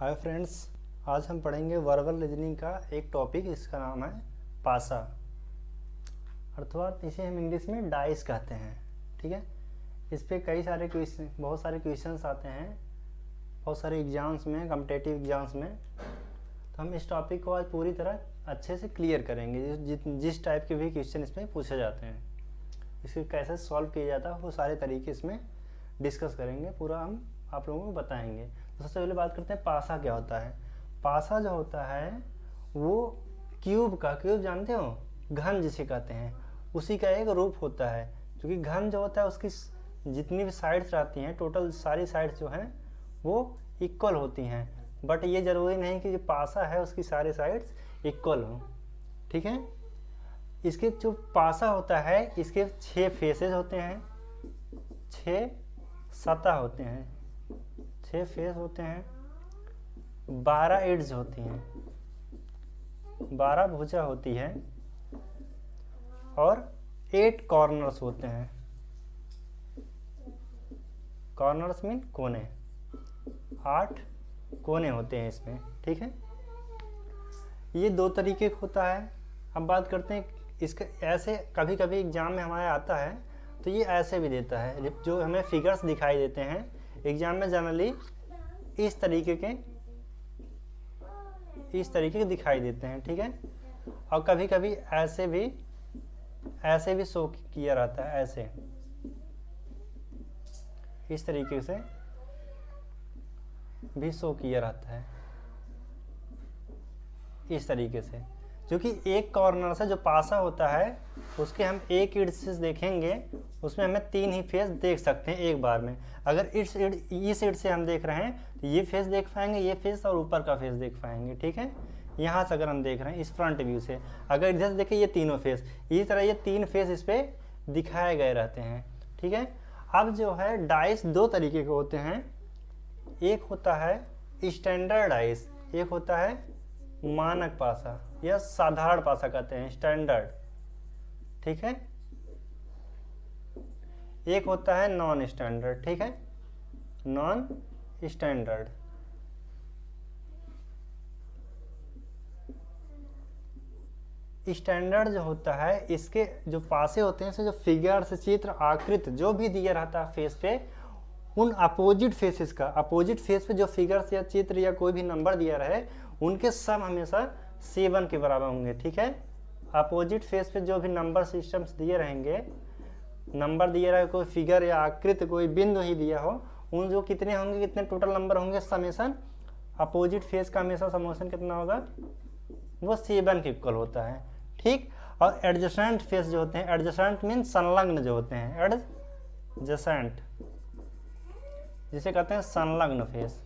Hi friends, आज हम पढ़ेंगे वर्बल रीजनिंग का एक टॉपिक। इसका नाम है पासा, अर्थात इसे हम इंग्लिश में डाइस कहते हैं। ठीक है, इस पे बहुत सारे क्वेश्चंस आते हैं, बहुत सारे एग्जाम्स में, कॉम्पिटिटिव एग्जाम्स में। तो हम इस टॉपिक को आज पूरी तरह अच्छे से क्लियर करेंगे। जिस टाइप के भी क्वेश्चन इसमें पूछे जाते हैं, इसे कैसे सॉल्व किया जाता है, वो सारे तरीके इसमें डिस्कस करेंगे, पूरा हम आप लोगों को बताएंगे। तो सबसे पहले बात करते हैं पासा क्या होता है। पासा जो होता है वो क्यूब जानते हो, घन जिसे कहते हैं, उसी का एक रूप होता है। क्योंकि घन जो होता है उसकी जितनी भी साइड्स रहती हैं, टोटल सारी साइड्स जो हैं वो इक्वल होती हैं। बट ये ज़रूरी नहीं कि जो पासा है उसकी सारी साइड्स इक्वल हों। ठीक है, इसके जो पासा होता है इसके 6 फेसेस होते हैं, 6 सतह होते हैं, 6 फेस होते हैं, 12 एड्स होती हैं, 12 भुजा होती है और 8 कॉर्नर्स होते हैं। कॉर्नर्स मीन कोने, 8 कोने होते हैं इसमें। ठीक है, ये 2 तरीके का होता है। अब बात करते हैं इसका, ऐसे कभी कभी एग्जाम में हमारे आता है तो ये ऐसे भी देता है, जो हमें फिगर्स दिखाई देते हैं एग्जाम में जनरली इस तरीके के दिखाई देते हैं। ठीक है, और कभी कभी ऐसे भी शो किया रहता है, ऐसे इस तरीके से भी शो किया रहता है, इस तरीके से। क्योंकि एक कॉर्नर से जो पासा होता है उसके हम एक इड से देखेंगे, उसमें हमें 3 ही फेस देख सकते हैं एक बार में। अगर इस इड से हम देख रहे हैं तो ये फेस देख पाएंगे, ये फेस और ऊपर का फेस देख पाएंगे। ठीक है, यहाँ से अगर हम देख रहे हैं इस फ्रंट व्यू से, अगर इधर से देखें ये तीनों फेस, इसी तरह ये 3 फेस इस पर दिखाए गए रहते हैं। ठीक है, अब जो है डाइस 2 तरीके के होते हैं। एक होता है स्टैंडर्ड डाइस, एक होता है मानक पासा या साधारण पासा कहते हैं, स्टैंडर्ड। ठीक है, एक होता है नॉन स्टैंडर्ड। ठीक है, नॉन स्टैंडर्ड। स्टैंडर्ड जो होता है, इसके जो पासे होते हैं, जो फिगर चित्र आकृत जो भी दिया रहता है फेस पे, उन अपोजिट फेसेस का, अपोजिट फेस पे जो फिगर्स या चित्र या कोई भी नंबर दिया रहे, उनके सम हमेशा 7 के बराबर होंगे। ठीक है, अपोजिट फेस पे जो भी नंबर सिस्टम्स दिए रहेंगे, नंबर दिया रहे, कोई फिगर या आकृति, कोई बिंदु ही दिया हो, उन जो कितने होंगे, कितने टोटल नंबर होंगे, समेशन अपोजिट फेस का हमेशा समेशन कितना होगा, वो 7 के इक्वल होता है। ठीक, और एडजेसेंट फेस जो होते हैं, एडजेसेंट मीन संलग्न जो होते हैं, एडजेसेंट जिसे कहते हैं संलग्न फेस,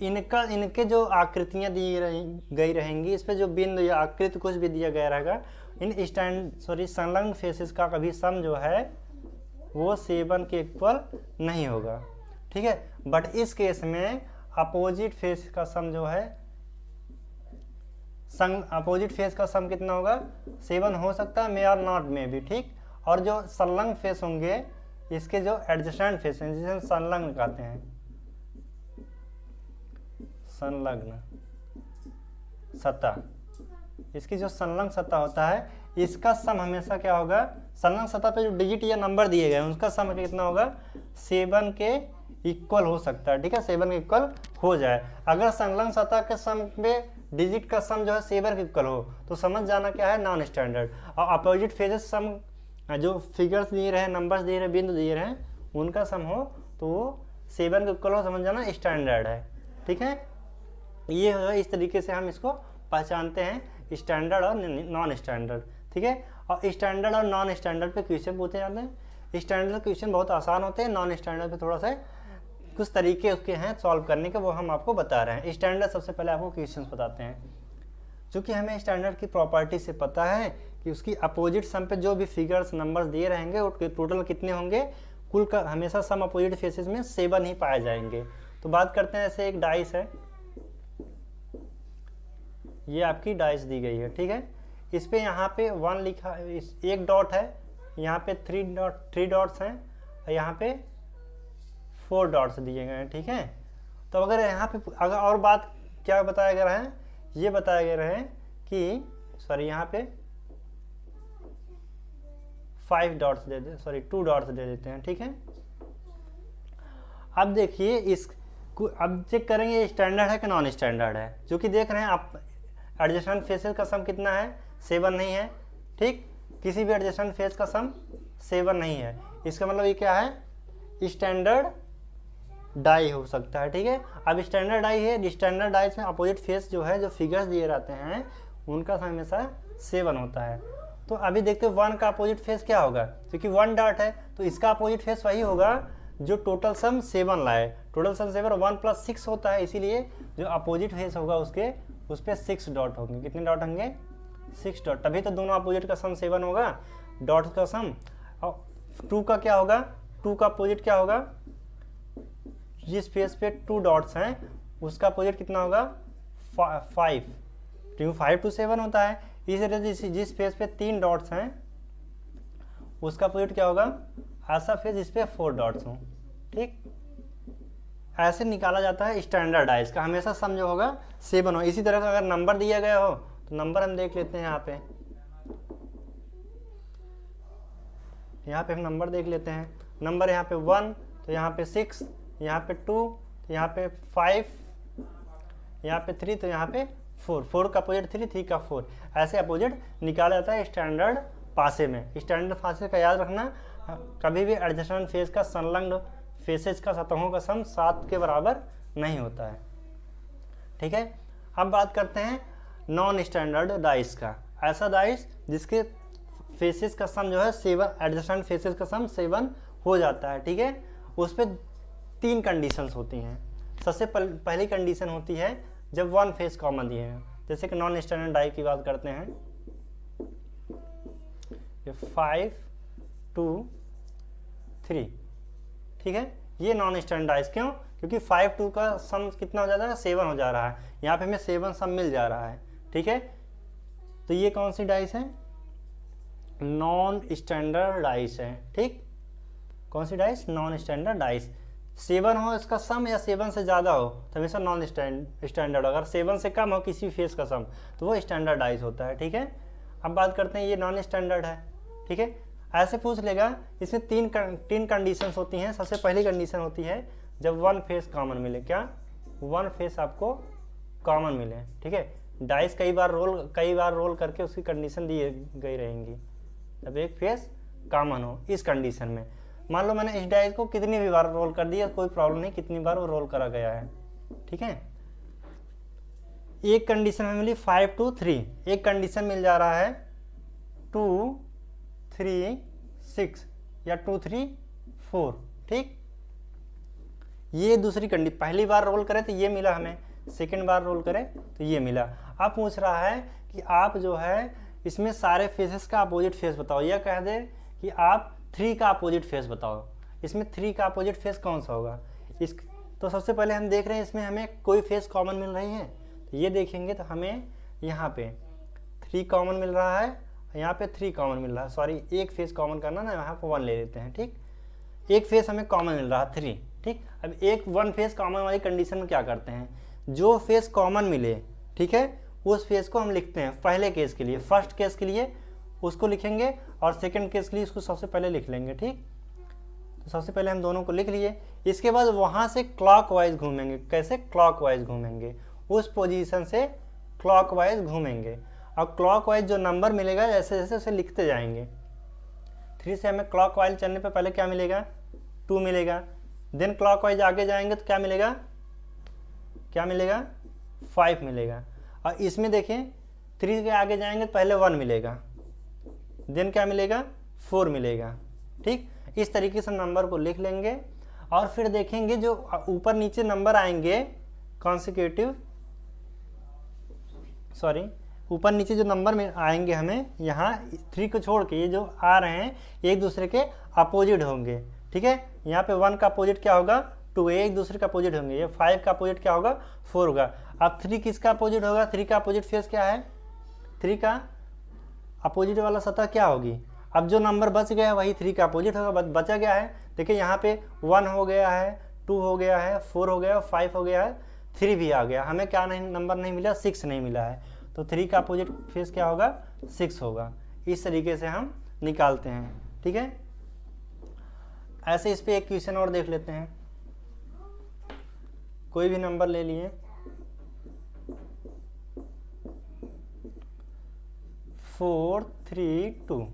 इनके जो आकृतियां दी गई रहेंगी, इस पे जो बिंदु या आकृति कुछ भी दिया गया रहेगा, इन संलग्न फेसेस का कभी सम जो है वो 7 के इक्वल नहीं होगा। ठीक है, बट इस केस में अपोजिट फेस का सम जो है, अपोजिट फेस का सम कितना होगा, 7 हो सकता है, मे और नॉट में भी। ठीक, और जो संलग्न फेस होंगे, इसके जो एडजेसेंट फेस हैं, जिसे संलग्न कहते हैं, संलग्न सतह, इसकी जो संलग्न सतह होता है, इसका सम हमेशा क्या होगा, संलग्न सतह पे जो डिजिट या नंबर दिए गए हैं उसका सम कितना होगा, 7 के इक्वल हो सकता है। ठीक है, 7 के इक्वल हो जाए। अगर संलग्न सतह के सम पे डिजिट का सम जो है 7 के इक्वल हो, तो समझ जाना क्या है, नॉन स्टैंडर्ड। और अपोजिट फेजेस सम जो फिगर्स दिए रहे, नंबर्स दिए रहे, बिंदु दिए रहे, उनका सम हो तो वो 7 के इक्वल हो, समझ जाना स्टैंडर्ड है। ठीक है, ये है, इस तरीके से हम इसको पहचानते हैं, स्टैंडर्ड और नॉन स्टैंडर्ड। ठीक है, और स्टैंडर्ड और नॉन स्टैंडर्ड पे क्वेश्चन पूछे जाते हैं। स्टैंडर्ड क्वेश्चन बहुत आसान होते हैं, नॉन स्टैंडर्ड पे थोड़ा सा कुछ तरीके उसके हैं सॉल्व करने के, वो हम आपको बता रहे हैं। स्टैंडर्ड सबसे पहले आपको क्वेश्चन बताते हैं। चूँकि हमें स्टैंडर्ड की प्रॉपर्टी से पता है कि उसकी अपोजिट सम पे जो भी फिगर्स नंबर्स दिए रहेंगे वो टोटल कितने होंगे, कुल का हमेशा सम अपोजिट फेसेस में 7 ही पाए जाएंगे। तो बात करते हैं, ऐसे एक डाइस है, ये आपकी डाइस दी गई है। ठीक है, इस पे यहाँ पे 1 लिखा, एक डॉट है, यहाँ पे 3 डॉट्स हैं, और यहाँ पे 4 डॉट्स दिए गए हैं। ठीक है, तो अगर यहाँ पे अगर और बात क्या बताया गया है, ये बताया गया है कि सॉरी यहाँ पे 5 डॉट्स दे दे, सॉरी 2 डॉट्स दे देते हैं, ठीक है। अब देखिए इस अब चेक करेंगे स्टैंडर्ड है कि नॉन स्टैंडर्ड है, जो कि देख रहे हैं आप एडजेसेंट फेसेस का सम कितना है, 7 नहीं है, ठीक। किसी भी एडजेसेंट फेस का सम 7 नहीं है, इसका मतलब ये क्या है, स्टैंडर्ड डाई हो सकता है, ठीक है। अब स्टैंडर्ड डाई है, स्टैंडर्ड डाई में अपोजिट फेस जो है, जो फिगर्स दिए रहते हैं उनका हमेशा 7 होता है। तो अभी देखते हैं 1 का अपोजिट फेस क्या होगा, क्योंकि 1 डॉट है तो इसका अपोजिट फेस वही होगा जो टोटल सम 7 लाए। टोटल सम 7 1 + 6 होता है, इसीलिए जो अपोजिट फेस होगा उसके उस पर 6 डॉट होंगे। कितने डॉट होंगे, 6 डॉट, तभी तो दोनों अपोजिट का सम 7 होगा, डॉट का सम। और 2 का क्या होगा, 2 का अपोजिट क्या होगा, जिस फेस पे 2 डॉट्स हैं उसका अपोजिट कितना होगा, 5, क्योंकि 5 to 7 होता है। इसी तरह जिस फेस पे 3 डॉट्स हैं उसका अपोजिट क्या होगा, ऐसा फेस जिस पे 4 डॉट्स हों, ठीक। ऐसे निकाला जाता है स्टैंडर्ड डाइस का, हमेशा सम जो होगा 7 हो। इसी तरह का अगर नंबर दिया गया हो तो नंबर हम देख लेते हैं यहाँ पे हम नंबर देख लेते हैं। नंबर यहाँ पे 1, तो यहाँ पे 6, यहाँ पे 2, तो यहाँ पे 5, यहाँ पे 3, तो यहाँ पे 4। 4 का अपोजिट 3, 3 का 4, ऐसे अपोजिट निकाला जाता है स्टैंडर्ड पासे में। स्टैंडर्ड पासे का याद रखना, कभी भी एडजेसेंट फेस का संलग्न फेसेस का सतहों का सम 7 के बराबर नहीं होता है, ठीक है। अब बात करते हैं नॉन स्टैंडर्ड डाइस का। ऐसा डाइस जिसके फेसेस का सम जो है 7, एडजेसेंट फेसेस का सम 7 हो जाता है, ठीक है। उस पर 3 कंडीशंस होती हैं। सबसे पहली कंडीशन होती है जब 1 फेस कॉमन दिए हैं, जैसे कि नॉन स्टैंडर्ड डाई की बात करते हैं, 5 2 3, ठीक है। ये नॉन स्टैंडर्ड डाइस क्यों, क्योंकि 5 2 का सम कितना हो जाता है, 7 हो जा रहा है। यहाँ पे हमें 7 सम मिल जा रहा है, ठीक है। तो ये कौन सी डाइस है, नॉन स्टैंडर्ड डाइस है, ठीक। कौन सी डाइस, नॉन स्टैंडर्ड डाइस। 7 हो इसका सम या 7 से ज़्यादा हो तो हमेशा नॉन स्टैंडर्ड, अगर 7 से कम हो किसी फेस का सम तो वो स्टैंडर्ड डाइस होता है, ठीक है। अब बात करते हैं ये नॉन स्टैंडर्ड है, ठीक है। ऐसे पूछ लेगा, इसमें 3 कंडीशंस होती हैं। सबसे पहली कंडीशन होती है जब 1 फेस कॉमन मिले, क्या 1 फेस आपको कॉमन मिले, ठीक है। डाइस कई बार रोल करके उसकी कंडीशन दी गई रहेंगी, जब एक फेस कॉमन हो। इस कंडीशन में मान लो मैंने इस डाइस को कितनी भी बार रोल कर दिया, कोई प्रॉब्लम नहीं, कितनी बार वो रोल करा गया है, ठीक है। एक कंडीशन में मिली 5 2 3, एक कंडीशन मिल जा रहा है 2 3 6 या 2 3 4, ठीक। ये दूसरी कंडीशन, पहली बार रोल करें तो ये मिला हमें, सेकेंड बार रोल करें तो ये मिला। अब पूछ रहा है कि आप जो है इसमें सारे फेसेस का अपोजिट फेस बताओ, या कह दे कि आप 3 का अपोजिट फेस बताओ। इसमें 3 का अपोजिट फेस कौन सा होगा, तो सबसे पहले हम देख रहे हैं इसमें हमें कोई फेस कॉमन मिल रही है, तो ये देखेंगे तो हमें यहाँ पे 3 कॉमन मिल रहा है, यहाँ पे 3 कॉमन मिल रहा है, सॉरी एक फेस कॉमन करना ना, यहाँ पे 1 ले लेते हैं, ठीक। एक फेस हमें कॉमन मिल रहा है 3, ठीक। अब 1 फेस कॉमन वाली कंडीशन में क्या करते हैं, जो फेस कॉमन मिले, ठीक है, उस फेस को हम लिखते हैं पहले केस के लिए, फर्स्ट केस के लिए उसको लिखेंगे और सेकंड केस के लिए उसको सबसे पहले लिख लेंगे, ठीक। तो सबसे पहले हम दोनों को लिख लिए, इसके बाद वहाँ से क्लॉकवाइज घूमेंगे। कैसे, क्लॉकवाइज घूमेंगे, उस पोजीशन से क्लॉकवाइज घूमेंगे और क्लॉकवाइज जो नंबर मिलेगा जैसे जैसे उसे लिखते जाएंगे। 3 से हमें क्लॉकवाइज चलने पे पहले क्या मिलेगा, 2 मिलेगा। देन क्लॉकवाइज आगे जाएंगे तो क्या मिलेगा, 5 मिलेगा। और इसमें देखें 3 के आगे जाएंगे तो पहले 1 मिलेगा, देन क्या मिलेगा, 4 मिलेगा, ठीक। इस तरीके से नंबर को लिख लेंगे और फिर देखेंगे जो ऊपर नीचे नंबर आएंगे कॉन्सिक्यूटिव, सॉरी ऊपर नीचे जो नंबर में आएंगे हमें यहाँ 3 को छोड़ के ये जो आ रहे हैं एक दूसरे के अपोजिट होंगे, ठीक है। यहाँ पे 1 का अपोजिट क्या होगा, 2, एक दूसरे का अपोजिट होंगे। ये 5 का अपोजिट क्या होगा, 4 होगा। अब 3 किसका अपोजिट होगा, 3 का अपोजिट फेस क्या है, 3 का अपोजिट वाला सतह क्या होगी। अब जो नंबर बच गया है वही 3 का अपोजिट होगा, बचा गया है। देखिए यहाँ पे 1 हो गया है, 2 हो गया है, 4 हो गया है, 5 हो गया है, 3 भी आ गया। हमें क्या नहीं नंबर नहीं मिला, 6 नहीं मिला है, तो 3 का अपोजिट फेस क्या होगा, 6 होगा। इस तरीके से हम निकालते हैं, ठीक है। ऐसे इस पे एक क्वेश्चन और देख लेते हैं। कोई भी नंबर ले लिए, 4 3 2।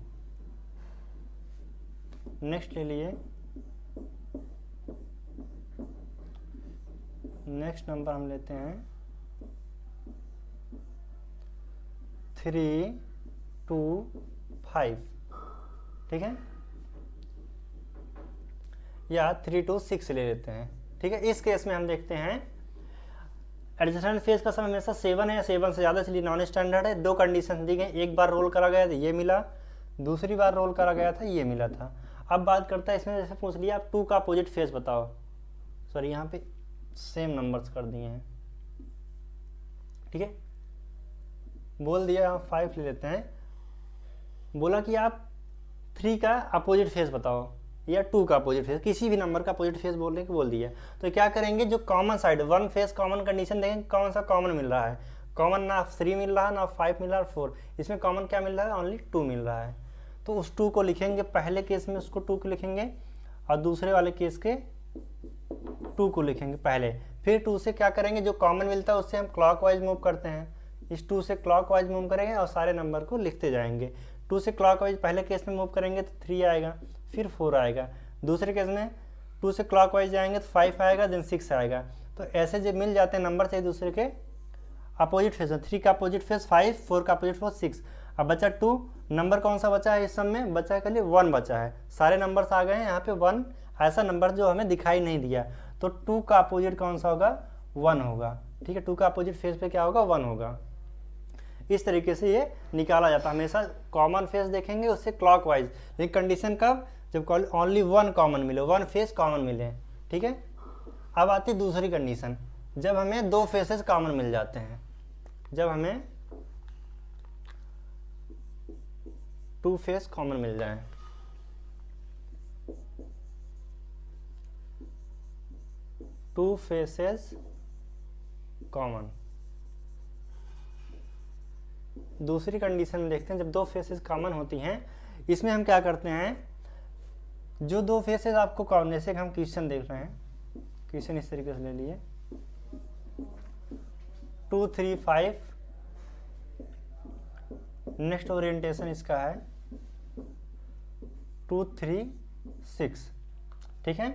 नेक्स्ट ले लिए, नेक्स्ट नंबर हम लेते हैं 3 2 5, ठीक है, या 3 2 6 ले लेते हैं, ठीक है। इस केस में हम देखते हैं एडजस्टेंट फेज का समय हमेशा 7 है या 7 से ज़्यादा, इसलिए नॉन स्टैंडर्ड है। 2 कंडीशन दी गई, एक बार रोल करा गया था ये मिला, दूसरी बार रोल करा गया था ये मिला था। अब बात करता है इसमें, जैसे पूछ लिया आप 2 का अपोजिट फेज बताओ, सॉरी यहाँ पे सेम नंबर्स कर दिए हैं, ठीक है। बोल दिया 5 ले लेते हैं, बोला कि आप 3 का अपोजिट फेज बताओ या 2 का अपोजिट फेज, किसी भी नंबर का अपोजिट फेज बोलने को बोल दिया। तो क्या करेंगे, जो common side 1 phase common condition देखेंगे कौन सा कॉमन मिल रहा है। कॉमन ना 3 मिल रहा है ना 5 मिल रहा है 4, इसमें कॉमन क्या मिल रहा है, ओनली 2 मिल रहा है। तो उस 2 को लिखेंगे, पहले केस में उसको 2 को लिखेंगे और दूसरे वाले केस के 2 को लिखेंगे पहले। फिर 2 से क्या करेंगे, जो कॉमन मिलता है उससे हम क्लॉकवाइज मूव करते हैं। इस 2 से क्लॉकवाइज मूव करेंगे और सारे नंबर को लिखते जाएंगे। 2 से क्लॉकवाइज पहले केस में मूव करेंगे तो 3 आएगा, फिर 4 आएगा। दूसरे केस में 2 से क्लॉकवाइज जाएंगे तो 5 आएगा, देन 6 आएगा। तो ऐसे जो मिल जाते हैं नंबर से एक दूसरे के अपोजिट फेज में। 3 का अपोजिट फेज 5, 4 का अपोजिट फेज 6। अब बचा 2, नंबर कौन सा बचा है इस सब में, बचा है खाली 1 बचा है। सारे नंबर्स आ गए हैं, यहाँ पे 1 ऐसा नंबर जो हमें दिखाई नहीं दिया। तो 2 का अपोजिट कौन सा होगा, 1 होगा, ठीक है। 2 का अपोजिट फेज पे क्या होगा, 1 होगा। इस तरीके से ये निकाला जाता है। हमेशा कॉमन फेज देखेंगे उससे क्लॉकवाइज, लेकिन कंडीशन कब, जब ओनली 1 कॉमन मिले, 1 फेज कॉमन मिले, ठीक है। अब आती दूसरी कंडीशन, जब हमें 2 फेसेस कॉमन मिल जाते हैं, जब हमें 2 फेस कॉमन मिल जाए। टू फेसेस कॉमन, दूसरी कंडीशन में देखते हैं जब 2 फेसेस कॉमन होती हैं, इसमें हम क्या करते हैं, जो 2 फेसेस आपको कॉमन, जैसे हम क्वेश्चन देख रहे हैं, क्वेश्चन इस तरीके से ले लिए 2 3 5, नेक्स्ट ओरिएंटेशन इसका है 2 3 6, ठीक है।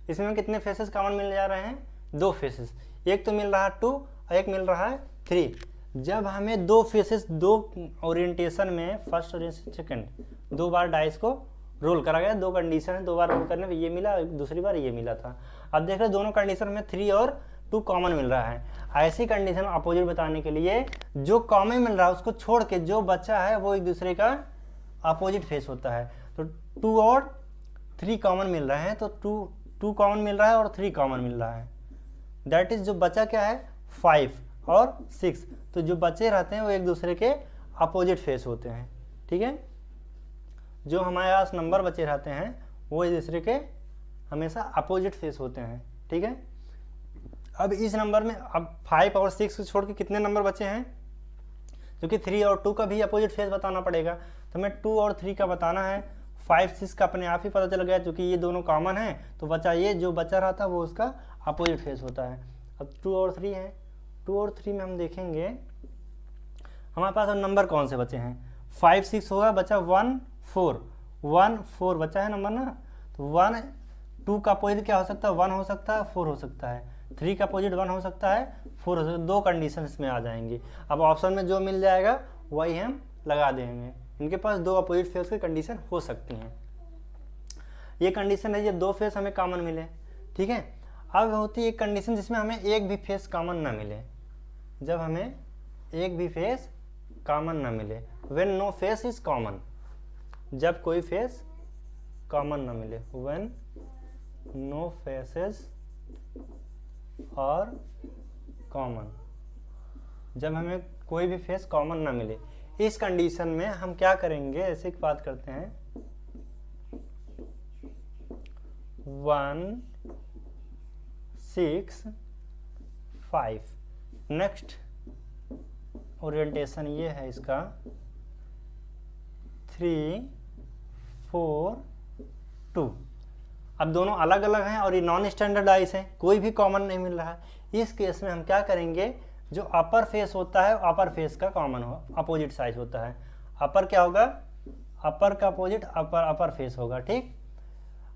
इसमें कितने फेसेस कॉमन मिल जा रहे हैं, 2 फेसेस, एक तो मिल रहा है 2 और एक मिल रहा है 3। जब हमें 2 फेसेस 2 ओरिएंटेशन में, फर्स्ट ओरिएंटेशन सेकंड, 2 बार डाइस को रोल करा गया, 2 कंडीशन है, 2 बार रोल करने में ये मिला, दूसरी बार ये मिला था। अब देख रहे दोनों कंडीशन में 3 और 2 कॉमन मिल रहा है। ऐसी कंडीशन अपोजिट बताने के लिए जो कॉमन मिल रहा है उसको छोड़ के जो बचा है वो एक दूसरे का अपोजिट फेस होता है। तो 2 और 3 कॉमन मिल रहे हैं, तो 2 कॉमन मिल रहा है और 3 कॉमन मिल रहा है, दैट इज जो बचा क्या है 5 और 6। तो जो बचे रहते हैं वो एक दूसरे के अपोजिट फेस होते हैं, ठीक है। जो हमारे पास नंबर बचे रहते हैं वो एक दूसरे के हमेशा अपोजिट फेस होते हैं, ठीक है। अब इस नंबर में अब 5 और 6 को छोड़ के कितने नंबर बचे हैं, क्योंकि 3 और 2 का भी अपोजिट फेस बताना पड़ेगा। तो हमें 2 और 3 का बताना है, 5 6 का अपने आप ही पता चल गया, क्योंकि ये दोनों कॉमन है, तो बचा ये, जो बचा रहा था वो उसका अपोजिट फेस होता है। अब 2 और 3 है, 2 और 3 में हम देखेंगे हमारे पास अब नंबर कौन से बचे हैं, 5 6 होगा, बचा 1 4, 1 4 बचा है नंबर ना। तो 1 2 का अपोजिट क्या हो सकता है, 1 हो सकता है, 4 हो सकता है। 3 का अपोजिट 1 हो सकता है, 4 हो सकता है। 2 कंडीशन इसमें आ जाएंगी। अब ऑप्शन में जो मिल जाएगा वही हम लगा देंगे। इनके पास 2 अपोजिट फेस की कंडीशन हो सकती हैं। ये कंडीशन है जब 2 फेस हमें कॉमन मिले, ठीक है। अब होती है एक कंडीशन जिसमें हमें एक भी फेस कॉमन ना मिले, जब हमें एक भी फेस कॉमन ना मिले, when no face is common, जब कोई फेस कॉमन ना मिले, when no faces are common, जब हमें कोई भी फेस कॉमन ना मिले। इस कंडीशन में हम क्या करेंगे, ऐसे एक बात करते हैं 1 6 5। नेक्स्ट ओरिएंटेशन ये है इसका 3 4 2। अब दोनों अलग अलग हैं और ये नॉन स्टैंडर्डाइज हैं, कोई भी कॉमन नहीं मिल रहा है। इस केस में हम क्या करेंगे, जो अपर फेस होता है अपर फेस का कॉमन हो, अपोजिट साइज होता है। अपर क्या होगा, अपर का अपोजिट अपर फेस होगा। ठीक,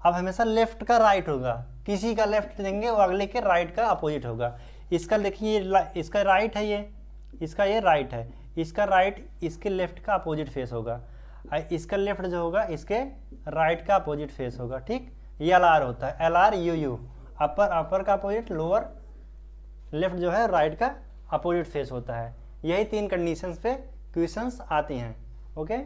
अब हमेशा लेफ्ट का राइट होगा, किसी का लेफ्ट देंगे और अगले के राइट का अपोजिट होगा। इसका देखिए इसका राइट है, ये इसका ये राइट है, इसका राइट इसके लेफ्ट का अपोजिट फेस होगा, इसका लेफ्ट जो होगा इसके राइट का अपोजिट फेस होगा। ठीक, ये LR होता है, LR UU, अपर का अपोजिट, लोअर लेफ्ट जो है राइट का अपोजिट फेस होता है। यही 3 कंडीशंस पे क्वेश्चंस आती हैं। ओके,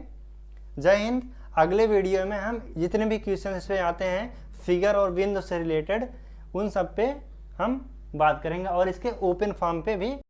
जय हिंद। अगले वीडियो में हम जितने भी क्वेश्चंस पे आते हैं फिगर और बिंदु से रिलेटेड, उन सब पे हम बात करेंगे और इसके ओपन फॉर्म पे भी